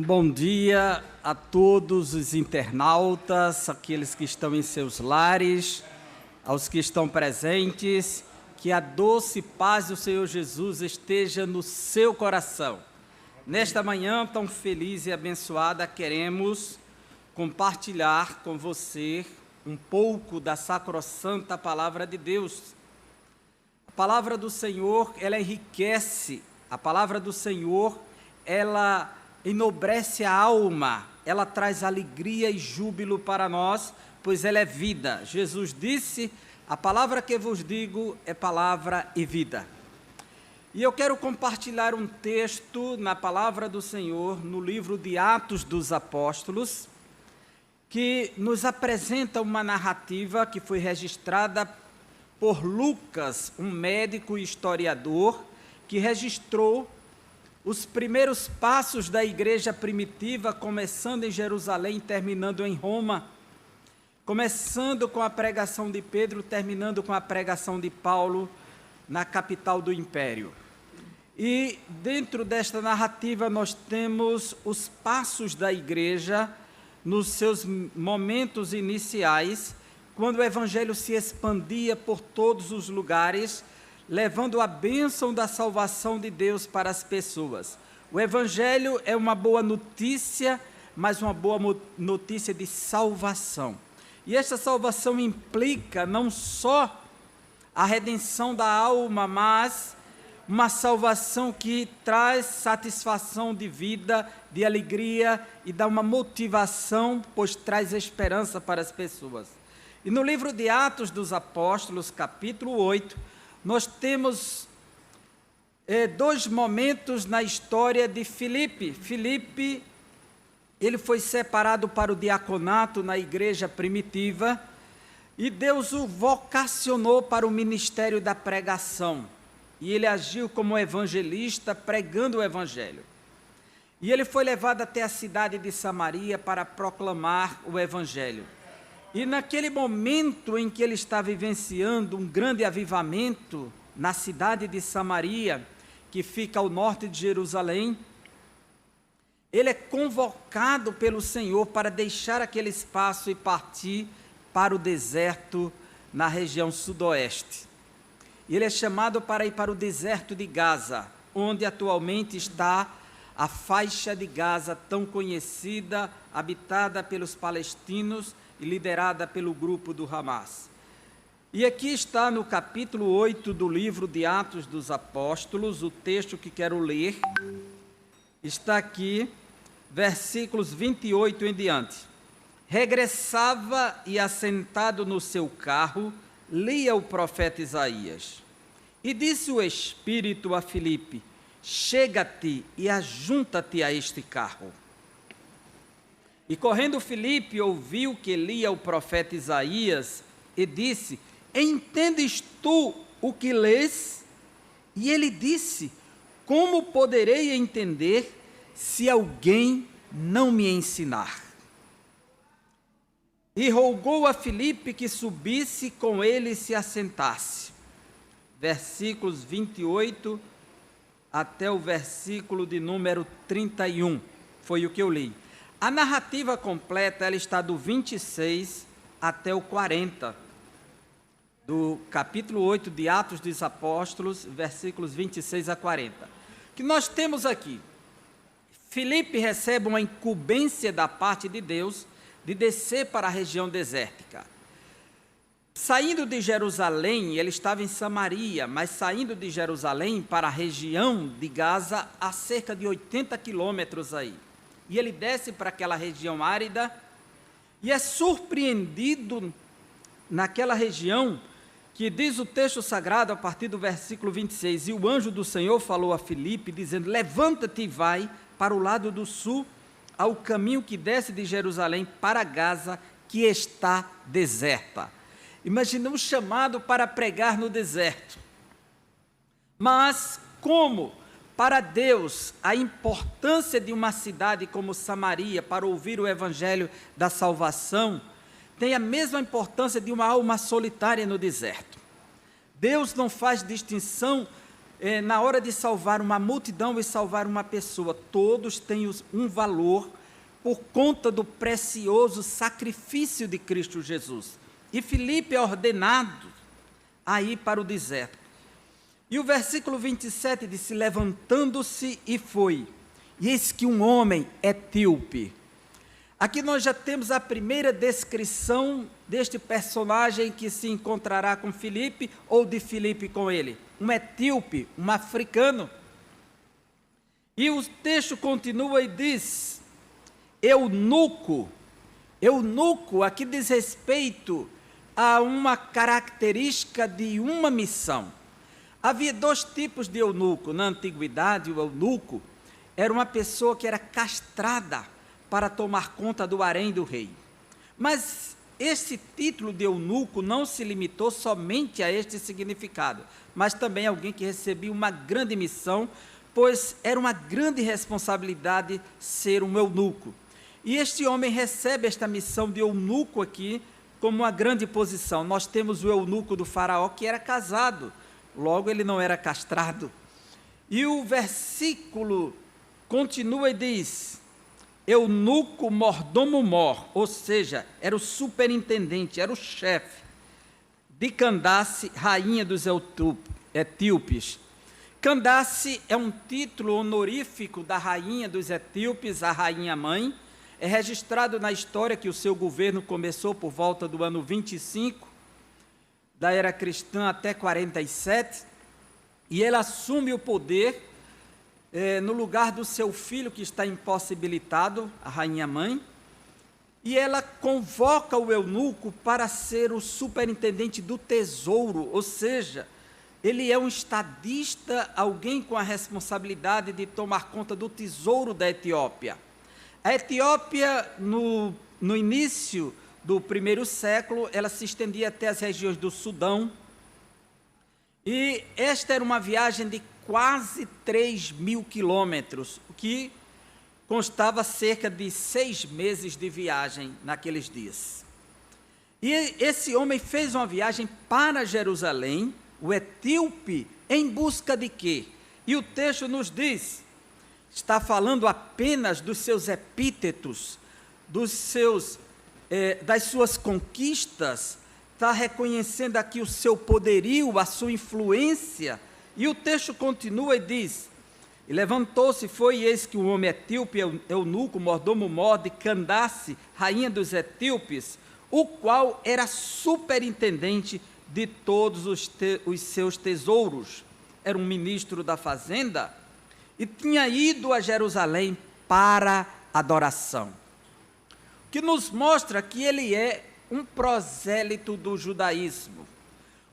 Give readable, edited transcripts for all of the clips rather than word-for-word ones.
Bom dia a todos os internautas, aqueles que estão em seus lares, aos que estão presentes, que a doce paz do Senhor Jesus esteja no seu coração. Nesta manhã tão feliz e abençoada, queremos compartilhar com você um pouco da sacrossanta palavra de Deus. A palavra do Senhor, ela enriquece, a palavra do Senhor, ela enobrece a alma, ela traz alegria e júbilo para nós, pois ela é vida. Jesus disse, a palavra que vos digo é palavra e vida. E eu quero compartilhar um texto na palavra do Senhor, no livro de Atos dos Apóstolos, que nos apresenta uma narrativa que foi registrada por Lucas, um médico e historiador, que registrou os primeiros passos da igreja primitiva, começando em Jerusalém, terminando em Roma, começando com a pregação de Pedro, terminando com a pregação de Paulo na capital do império. E dentro desta narrativa nós temos os passos da igreja nos seus momentos iniciais, quando o evangelho se expandia por todos os lugares, levando a bênção da salvação de Deus para as pessoas. O evangelho é uma boa notícia, mas uma boa notícia de salvação. E esta salvação implica não só a redenção da alma, mas uma salvação que traz satisfação de vida, de alegria e dá uma motivação, pois traz esperança para as pessoas. E no livro de Atos dos Apóstolos, capítulo 8, nós temos dois momentos na história de Filipe. Filipe, ele foi separado para o diaconato na igreja primitiva e Deus o vocacionou para o ministério da pregação. E ele agiu como evangelista, pregando o evangelho. E ele foi levado até a cidade de Samaria para proclamar o evangelho. E naquele momento em que ele está vivenciando um grande avivamento na cidade de Samaria, que fica ao norte de Jerusalém, ele é convocado pelo Senhor para deixar aquele espaço e partir para o deserto na região sudoeste. Ele é chamado para ir para o deserto de Gaza, onde atualmente está a faixa de Gaza, tão conhecida, habitada pelos palestinos e liderada pelo grupo do Hamas. E aqui está no capítulo 8 do livro de Atos dos Apóstolos, o texto que quero ler, está aqui, versículos 28 em diante. Regressava e, assentado no seu carro, lia o profeta Isaías. E disse o Espírito a Filipe: chega-te e ajunta-te a este carro. E correndo Filipe ouviu que lia o profeta Isaías e disse: entendes tu o que lês? E ele disse: como poderei entender se alguém não me ensinar? E rogou a Filipe que subisse com ele e se assentasse. Versículos 28 até o versículo de número 31, foi o que eu li. A narrativa completa, ela está do 26 até o 40, do capítulo 8 de Atos dos Apóstolos, versículos 26 a 40. O que nós temos aqui? Filipe recebe uma incumbência da parte de Deus de descer para a região desértica. Saindo de Jerusalém, ele estava em Samaria, mas saindo de Jerusalém para a região de Gaza, a cerca de 80 quilômetros aí. E ele desce para aquela região árida e é surpreendido naquela região que diz o texto sagrado a partir do versículo 26, e o anjo do Senhor falou a Filipe, dizendo: levanta-te e vai para o lado do sul, ao caminho que desce de Jerusalém para Gaza, que está deserta. Imagina um chamado para pregar no deserto. Mas como para Deus a importância de uma cidade como Samaria para ouvir o evangelho da salvação tem a mesma importância de uma alma solitária no deserto. Deus não faz distinção na hora de salvar uma multidão e salvar uma pessoa, todos têm um valor por conta do precioso sacrifício de Cristo Jesus. E Filipe é ordenado a ir para o deserto. E o versículo 27 diz: levantando-se e foi, e eis que um homem etíope. Aqui nós já temos a primeira descrição deste personagem que se encontrará com Filipe, ou de Filipe com ele. Um etíope, um africano. E o texto continua e diz: eunuco. Eunuco aqui diz respeito a uma característica de uma missão. Havia dois tipos de eunuco. Na antiguidade, o eunuco era uma pessoa que era castrada para tomar conta do harém do rei. Mas esse título de eunuco não se limitou somente a este significado, mas também alguém que recebia uma grande missão, pois era uma grande responsabilidade ser um eunuco. E este homem recebe esta missão de eunuco aqui como uma grande posição. Nós temos o eunuco do faraó que era casado, logo ele não era castrado. E o versículo continua e diz: eunuco mordomo mor, ou seja, era o superintendente, era o chefe de Candace, rainha dos etíopes. Candace é um título honorífico da rainha dos etíopes, a rainha mãe. É registrado na história que o seu governo começou por volta do ano 25 da era cristã até 47, e ela assume o poder no lugar do seu filho que está impossibilitado, a rainha mãe, e ela convoca o eunuco para ser o superintendente do tesouro, ou seja, ele é um estadista, alguém com a responsabilidade de tomar conta do tesouro da Etiópia. A Etiópia, no início do primeiro século, ela se estendia até as regiões do Sudão, e esta era uma viagem de quase 3.000 quilômetros, o que constava cerca de 6 meses de viagem naqueles dias. E esse homem fez uma viagem para Jerusalém, o etíope, em busca de quê? E o texto nos diz, está falando apenas dos seus epítetos, das suas conquistas, está reconhecendo aqui o seu poderio, a sua influência. E o texto continua e diz: e levantou-se, foi, e eis que um homem etíope, eunuco, mordomo mor de Candace, rainha dos etíopes, o qual era superintendente de todos os seus tesouros, era um ministro da fazenda, e tinha ido a Jerusalém para adoração. O que nos mostra que ele é um prosélito do judaísmo.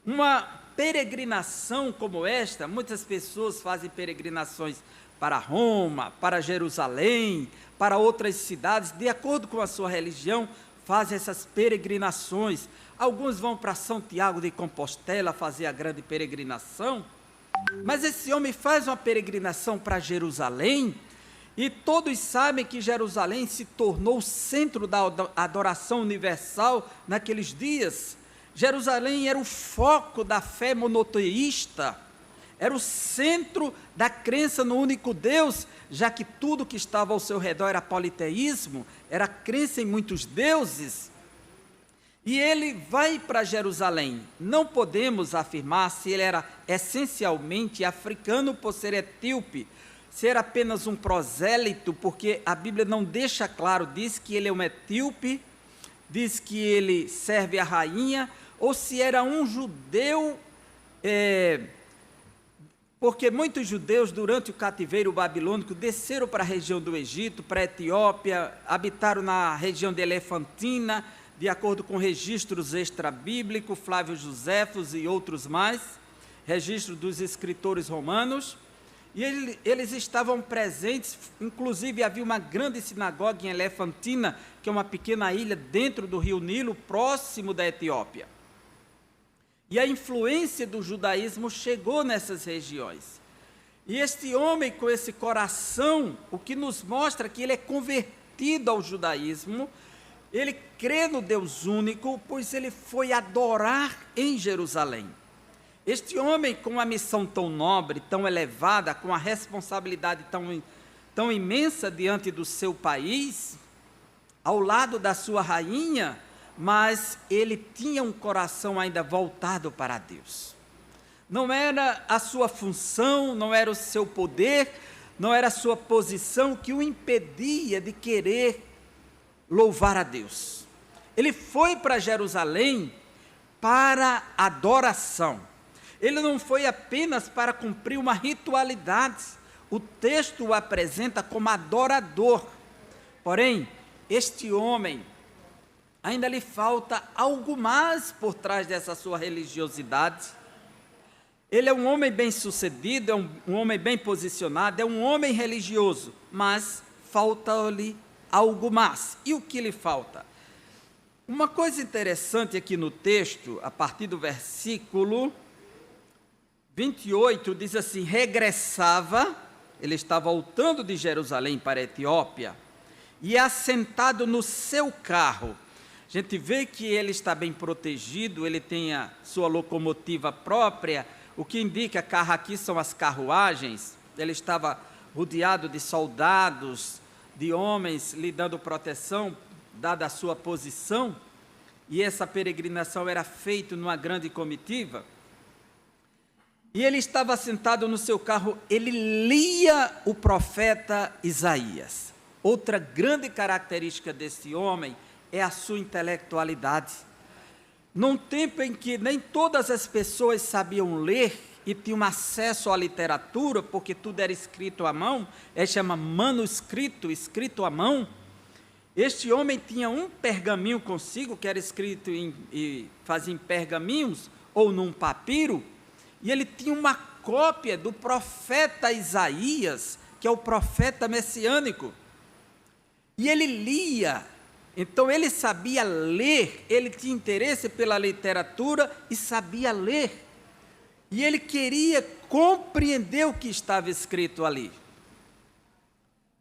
Uma peregrinação como esta, muitas pessoas fazem peregrinações para Roma, para Jerusalém, para outras cidades, de acordo com a sua religião, fazem essas peregrinações. Alguns vão para Santiago de Compostela fazer a grande peregrinação, mas esse homem faz uma peregrinação para Jerusalém, e todos sabem que Jerusalém se tornou o centro da adoração universal naqueles dias. Jerusalém era o foco da fé monoteísta, era o centro da crença no único Deus, já que tudo que estava ao seu redor era politeísmo, era crença em muitos deuses. E ele vai para Jerusalém. Não podemos afirmar se ele era essencialmente africano por ser etíope, se era apenas um prosélito, porque a Bíblia não deixa claro, diz que ele é um etíope, diz que ele serve a rainha, ou se era um judeu, porque muitos judeus, durante o cativeiro babilônico, desceram para a região do Egito, para a Etiópia, habitaram na região de Elefantina, de acordo com registros extra-bíblicos, Flávio Joséfos e outros mais, registro dos escritores romanos, e eles estavam presentes, inclusive havia uma grande sinagoga em Elefantina, que é uma pequena ilha dentro do rio Nilo, próximo da Etiópia. E a influência do judaísmo chegou nessas regiões. E este homem com esse coração, o que nos mostra que ele é convertido ao judaísmo, ele crê no Deus único, pois ele foi adorar em Jerusalém. Este homem, com uma missão tão nobre, tão elevada, com a responsabilidade tão imensa diante do seu país, ao lado da sua rainha, mas ele tinha um coração ainda voltado para Deus. Não era a sua função, não era o seu poder, não era a sua posição que o impedia de querer louvar a Deus. Ele foi para Jerusalém para adoração. Ele não foi apenas para cumprir uma ritualidade. O texto o apresenta como adorador. Porém, este homem, ainda lhe falta algo mais por trás dessa sua religiosidade. Ele é um homem bem-sucedido, é um homem bem posicionado, é um homem religioso, mas falta-lhe algo mais. E o que lhe falta? Uma coisa interessante aqui no texto, a partir do versículo 28, diz assim: regressava, ele está voltando de Jerusalém para a Etiópia, e assentado no seu carro. A gente vê que ele está bem protegido, ele tem a sua locomotiva própria, o que indica, carro aqui são as carruagens. Ele estava rodeado de soldados, de homens lhe dando proteção, dada a sua posição, e essa peregrinação era feita numa grande comitiva. E ele estava sentado no seu carro, ele lia o profeta Isaías. Outra grande característica desse homem é a sua intelectualidade. Num tempo em que nem todas as pessoas sabiam ler e tinham acesso à literatura, porque tudo era escrito à mão, chama manuscrito, escrito à mão, este homem tinha um pergaminho consigo, que era escrito fazia em pergaminhos, ou num papiro, e ele tinha uma cópia do profeta Isaías, que é o profeta messiânico, e ele lia. Então ele sabia ler, ele tinha interesse pela literatura e sabia ler. E ele queria compreender o que estava escrito ali.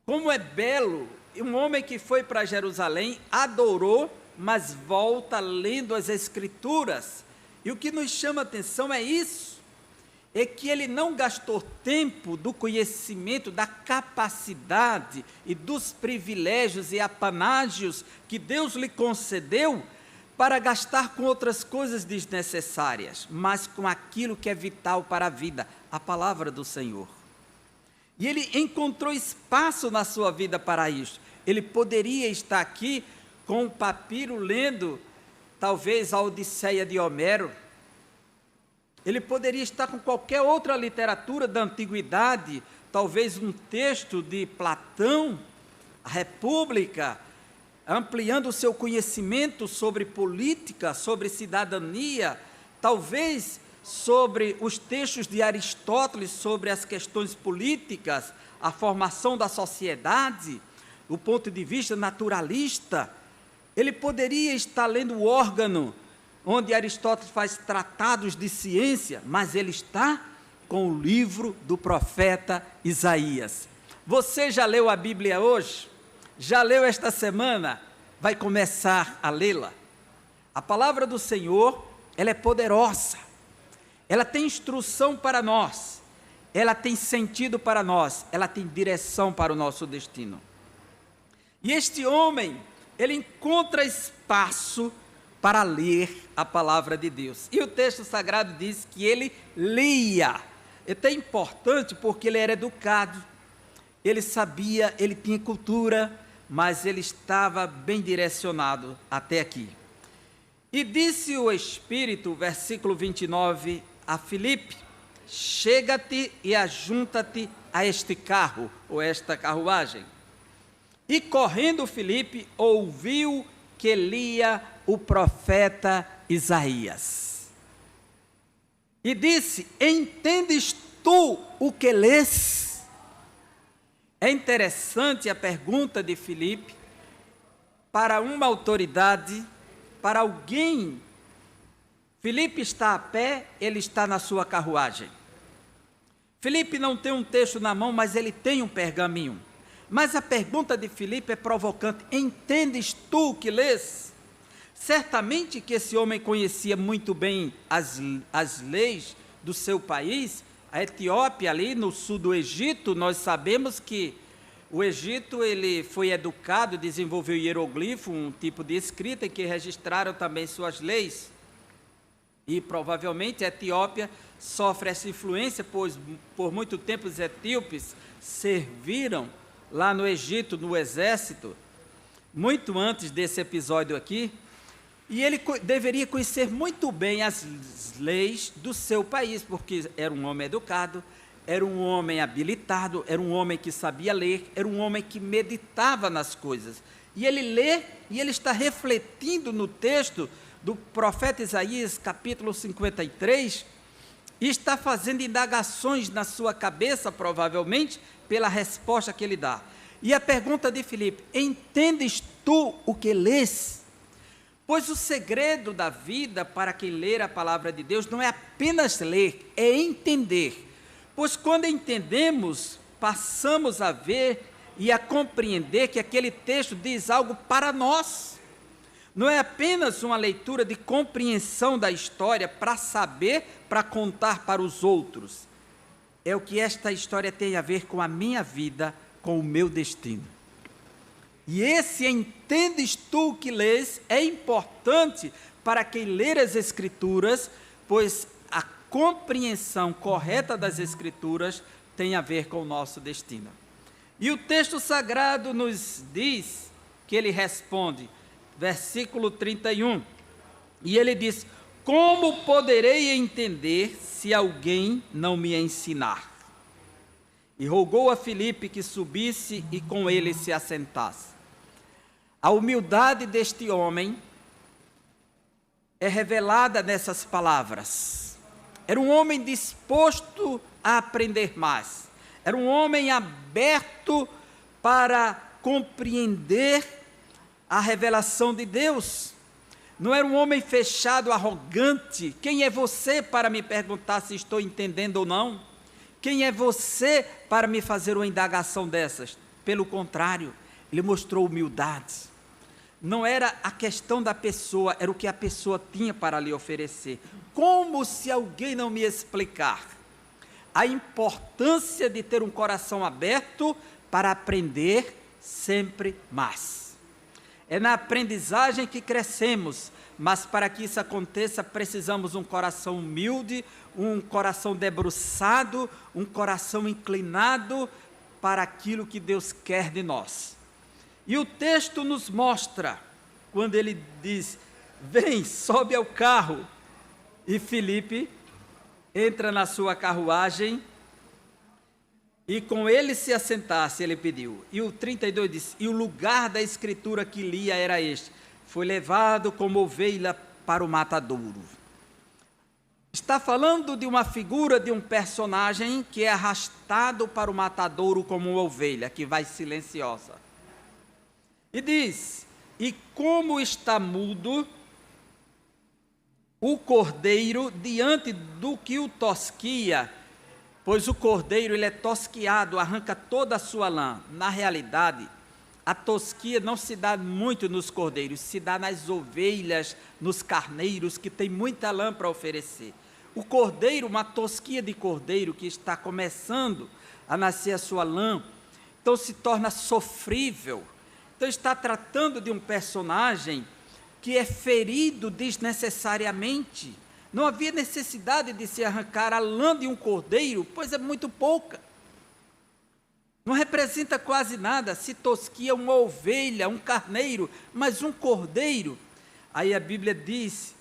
Como é belo, um homem que foi para Jerusalém, adorou, mas volta lendo as Escrituras. E o que nos chama a atenção é isso, é que ele não gastou tempo do conhecimento, da capacidade e dos privilégios e apanágios que Deus lhe concedeu para gastar com outras coisas desnecessárias, mas com aquilo que é vital para a vida, a palavra do Senhor. E ele encontrou espaço na sua vida para isso. Ele poderia estar aqui com um papiro lendo, talvez, a Odisseia de Homero. Ele poderia estar com qualquer outra literatura da antiguidade, talvez um texto de Platão, a República, ampliando o seu conhecimento sobre política, sobre cidadania, talvez sobre os textos de Aristóteles, sobre as questões políticas, a formação da sociedade, do ponto de vista naturalista. Ele poderia estar lendo o órgão onde Aristóteles faz tratados de ciência, mas ele está com o livro do profeta Isaías. Você já leu a Bíblia hoje? Já leu esta semana? Vai começar a lê-la. A palavra do Senhor, ela é poderosa, ela tem instrução para nós, ela tem sentido para nós, ela tem direção para o nosso destino. E este homem, ele encontra espaço para ler a palavra de Deus. E o texto sagrado diz que ele lia. É até importante porque ele era educado, ele sabia, ele tinha cultura, mas ele estava bem direcionado até aqui. E disse o Espírito, versículo 29, a Filipe: chega-te e ajunta-te a este carro, ou esta carruagem. E correndo Filipe, ouviu que lia o profeta Isaías. E disse: entendes tu o que lês? É interessante a pergunta de Filipe para uma autoridade, para alguém. Filipe está a pé, ele está na sua carruagem. Filipe não tem um texto na mão, mas ele tem um pergaminho. Mas a pergunta de Filipe é provocante: entendes tu o que lês? Certamente que esse homem conhecia muito bem as leis do seu país, a Etiópia, ali no sul do Egito, nós sabemos que o Egito ele foi educado, desenvolveu hieroglifo, um tipo de escrita em que registraram também suas leis. E provavelmente a Etiópia sofre essa influência, pois por muito tempo os etíopes serviram lá no Egito, no exército, muito antes desse episódio aqui, e ele deveria conhecer muito bem as leis do seu país, porque era um homem educado, era um homem habilitado, era um homem que sabia ler, era um homem que meditava nas coisas. E ele lê, e ele está refletindo no texto do profeta Isaías, capítulo 53, e está fazendo indagações na sua cabeça, provavelmente, pela resposta que ele dá. E a pergunta de Filipe: entendes tu o que lês? Pois o segredo da vida para quem ler a palavra de Deus não é apenas ler, é entender. Pois quando entendemos, passamos a ver e a compreender que aquele texto diz algo para nós. Não é apenas uma leitura de compreensão da história para saber, para contar para os outros. É o que esta história tem a ver com a minha vida, com o meu destino. E esse entendes tu o que lês é importante para quem ler as Escrituras, pois a compreensão correta das Escrituras tem a ver com o nosso destino. E o texto sagrado nos diz que ele responde, versículo 31, e ele diz: como poderei entender se alguém não me ensinar? E rogou a Filipe que subisse e com ele se assentasse. A humildade deste homem é revelada nessas palavras. Era um homem disposto a aprender mais. Era um homem aberto para compreender a revelação de Deus. Não era um homem fechado, arrogante. Quem é você para me perguntar se estou entendendo ou não? Quem é você para me fazer uma indagação dessas? Pelo contrário, ele mostrou humildade. Não era a questão da pessoa, era o que a pessoa tinha para lhe oferecer. Como se alguém não me explicar a importância de ter um coração aberto para aprender sempre mais. É na aprendizagem que crescemos, mas para que isso aconteça, precisamos um coração humilde, um coração debruçado, um coração inclinado para aquilo que Deus quer de nós. E o texto nos mostra, quando ele diz: vem, sobe ao carro, e Filipe entra na sua carruagem, e com ele se assentasse, ele pediu. E o 32 diz: e o lugar da escritura que lia era este: foi levado como ovelha para o matadouro. Está falando de uma figura, de um personagem que é arrastado para o matadouro como uma ovelha, que vai silenciosa. E diz: e como está mudo o cordeiro diante do que o tosquia, pois o cordeiro ele é tosquiado, arranca toda a sua lã. Na realidade, a tosquia não se dá muito nos cordeiros, se dá nas ovelhas, nos carneiros, que tem muita lã para oferecer. O cordeiro, uma tosquia de cordeiro que está começando a nascer a sua lã, então se torna sofrível. Então está tratando de um personagem que é ferido desnecessariamente. Não havia necessidade de se arrancar a lã de um cordeiro, pois é muito pouca. Não representa quase nada, se tosquia uma ovelha, um carneiro, mas um cordeiro. Aí a Bíblia diz: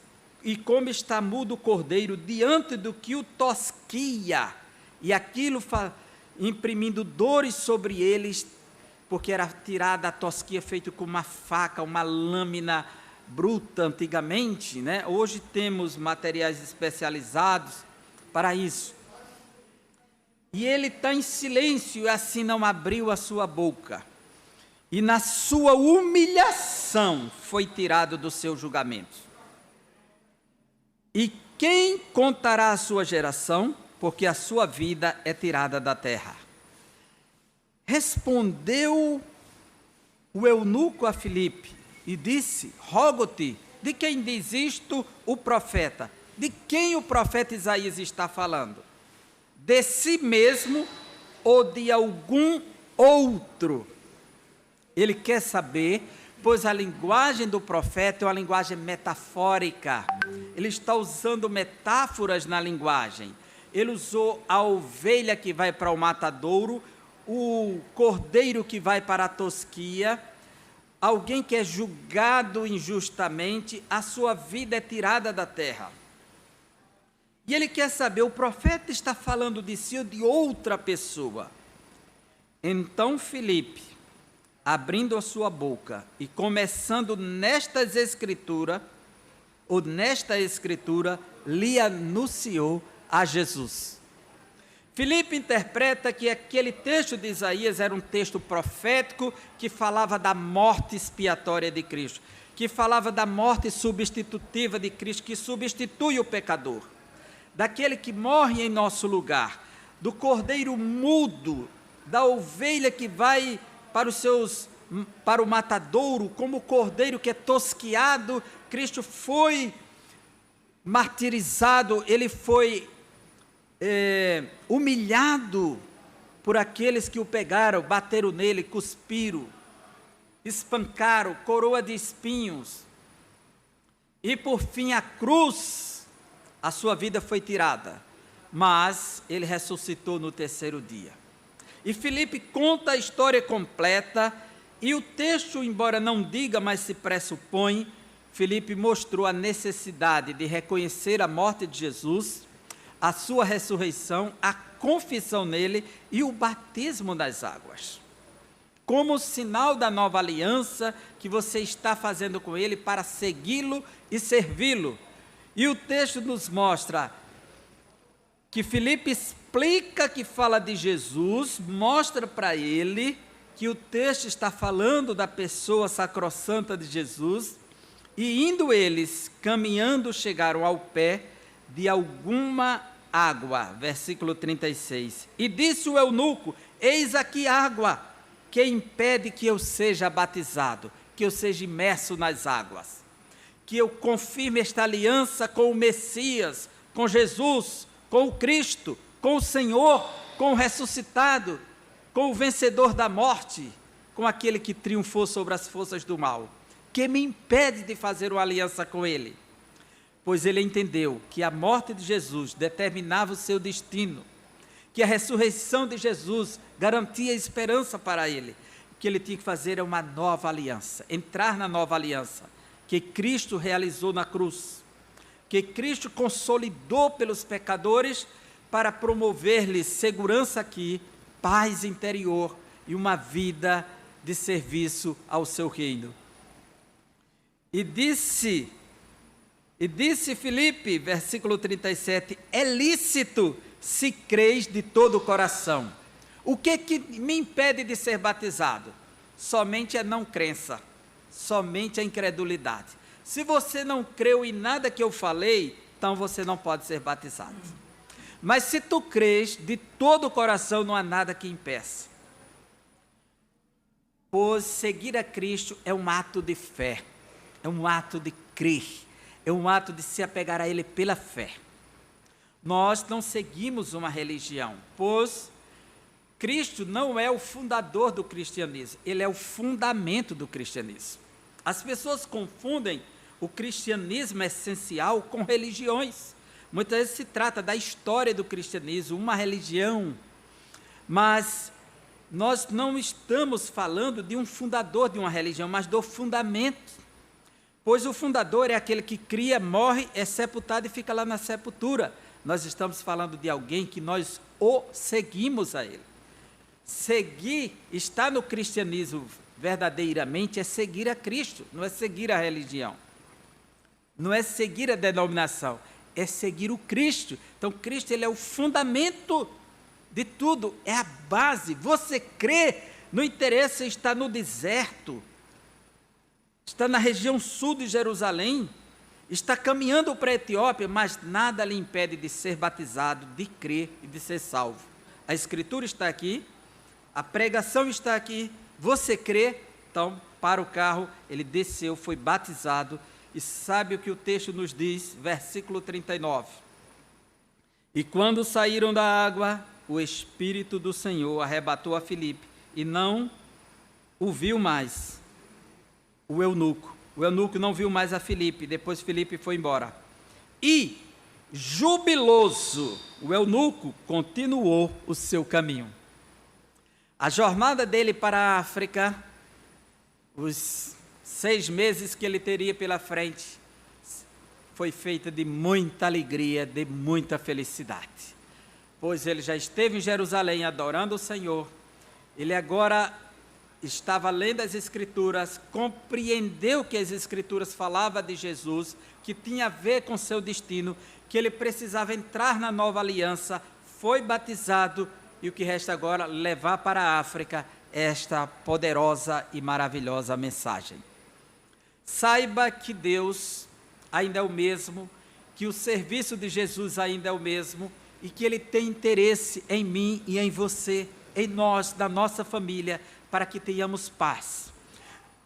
e como está mudo o cordeiro diante do que o tosquia, e aquilo imprimindo dores sobre eles, porque era tirada a tosquia feita com uma faca, uma lâmina bruta antigamente, né? Hoje temos materiais especializados para isso. E ele está em silêncio e assim não abriu a sua boca. E na sua humilhação foi tirado do seu julgamento. E quem contará a sua geração? Porque a sua vida é tirada da terra. Respondeu o eunuco a Filipe e disse: rogo-te, de quem diz isto o profeta? De quem o profeta Isaías está falando? De si mesmo ou de algum outro? Ele quer saber, pois a linguagem do profeta é uma linguagem metafórica. Ele está usando metáforas na linguagem. Ele usou a ovelha que vai para o matadouro, o cordeiro que vai para a tosquia, alguém que é julgado injustamente, a sua vida é tirada da terra. E ele quer saber, o profeta está falando de si ou de outra pessoa? Então Filipe, abrindo a sua boca e começando nesta escritura, lhe anunciou a Jesus. Filipe interpreta que aquele texto de Isaías era um texto profético que falava da morte expiatória de Cristo, que falava da morte substitutiva de Cristo, que substitui o pecador, daquele que morre em nosso lugar, do cordeiro mudo, da ovelha que vai para o matadouro, como o cordeiro que é tosquiado. Cristo foi martirizado, ele foi humilhado por aqueles que o pegaram, bateram nele, cuspiram, espancaram, coroa de espinhos, e por fim a cruz, a sua vida foi tirada, mas ele ressuscitou no terceiro dia. E Filipe conta a história completa, e o texto, embora não diga, mas se pressupõe, Filipe mostrou a necessidade de reconhecer a morte de Jesus, a sua ressurreição, a confissão nele e o batismo nas águas, como sinal da nova aliança que você está fazendo com ele para segui-lo e servi-lo. E o texto nos mostra que Filipe explica que fala de Jesus, mostra para ele que o texto está falando da pessoa sacrossanta de Jesus, e indo eles, caminhando, chegaram ao pé de alguma água, versículo 36, e disse o eunuco: eis aqui água, que impede que eu seja batizado, que eu seja imerso nas águas, que eu confirme esta aliança com o Messias, com Jesus, com o Cristo, com o Senhor, com o ressuscitado, com o vencedor da morte, com aquele que triunfou sobre as forças do mal, que me impede de fazer uma aliança com ele? Pois ele entendeu que a morte de Jesus determinava o seu destino, que a ressurreição de Jesus garantia esperança para ele, que ele tinha que fazer uma nova aliança, entrar na nova aliança, que Cristo realizou na cruz, que Cristo consolidou pelos pecadores para promover-lhes segurança aqui, paz interior e uma vida de serviço ao seu reino. E disse Filipe, versículo 37, é lícito se creis de todo o coração. O que me impede de ser batizado? Somente a não crença, somente a incredulidade. Se você não creu em nada que eu falei, então você não pode ser batizado. Mas se tu crês de todo o coração, não há nada que impeça. Pois seguir a Cristo é um ato de fé, é um ato de crer, é um ato de se apegar a Ele pela fé. Nós não seguimos uma religião, pois Cristo não é o fundador do cristianismo, Ele é o fundamento do cristianismo. As pessoas confundem o cristianismo essencial com religiões. Muitas vezes se trata da história do cristianismo, uma religião, mas nós não estamos falando de um fundador de uma religião, mas do fundamento. Pois o fundador é aquele que cria, morre, é sepultado e fica lá na sepultura. Nós estamos falando de alguém que nós o seguimos a ele. Seguir, estar no cristianismo verdadeiramente é seguir a Cristo, não é seguir a religião, não é seguir a denominação, é seguir o Cristo. Então Cristo, ele é o fundamento de tudo, é a base. Você crê, não interessa estar no deserto, está na região sul de Jerusalém, está caminhando para a Etiópia, mas nada lhe impede de ser batizado, de crer e de ser salvo. A Escritura está aqui, a pregação está aqui, você crê, então para o carro, ele desceu, foi batizado E sabe o que o texto nos diz? Versículo 39. E quando saíram da água, o Espírito do Senhor arrebatou a Filipe, e não o viu mais, o eunuco. O eunuco não viu mais a Filipe, depois Filipe foi embora. E, jubiloso, o eunuco continuou o seu caminho. A jornada dele para a África, os 6 meses que ele teria pela frente, foi feita de muita alegria, de muita felicidade. Pois ele já esteve em Jerusalém adorando o Senhor, ele agora estava lendo as Escrituras, compreendeu que as Escrituras falavam de Jesus, que tinha a ver com seu destino, que ele precisava entrar na nova aliança, foi batizado, e o que resta agora, levar para a África esta poderosa e maravilhosa mensagem. Saiba que Deus ainda é o mesmo, que o serviço de Jesus ainda é o mesmo, e que Ele tem interesse em mim e em você, em nós, da nossa família, para que tenhamos paz.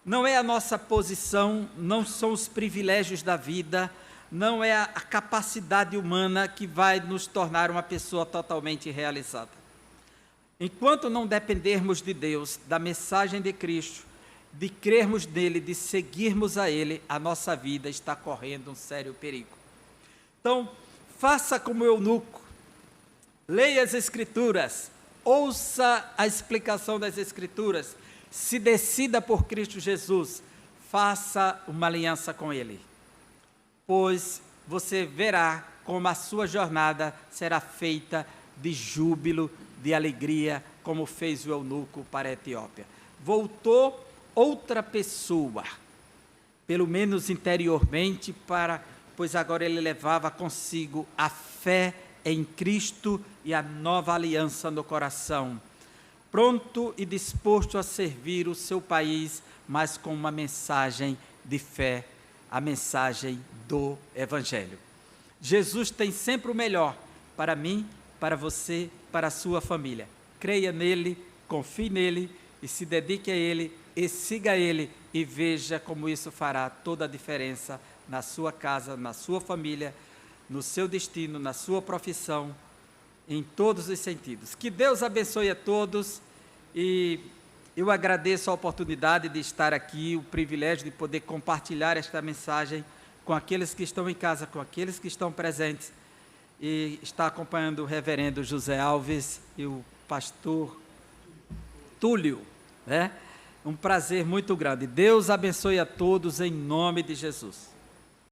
Não é a nossa posição, não são os privilégios da vida, não é a capacidade humana que vai nos tornar uma pessoa totalmente realizada. Enquanto não dependermos de Deus, da mensagem de Cristo, de crermos nele, de seguirmos a ele, a nossa vida está correndo um sério perigo. Então, faça como eunuco, leia as Escrituras, ouça a explicação das Escrituras, se decida por Cristo Jesus, faça uma aliança com Ele, pois você verá como a sua jornada será feita de júbilo, de alegria, como fez o eunuco para a Etiópia. Voltou outra pessoa, pelo menos interiormente, pois agora ele levava consigo a fé em Cristo e a nova aliança no coração, pronto e disposto a servir o seu país, mas com uma mensagem de fé, a mensagem do Evangelho. Jesus tem sempre o melhor para mim, para você, para a sua família. Creia nele, confie nele e se dedique a ele e siga ele e veja como isso fará toda a diferença na sua casa, na sua família, no seu destino, na sua profissão, em todos os sentidos. Que Deus abençoe a todos e eu agradeço a oportunidade de estar aqui, o privilégio de poder compartilhar esta mensagem com aqueles que estão em casa, com aqueles que estão presentes e está acompanhando o reverendo José Alves e o pastor Túlio, né? Um prazer muito grande. Deus abençoe a todos em nome de Jesus.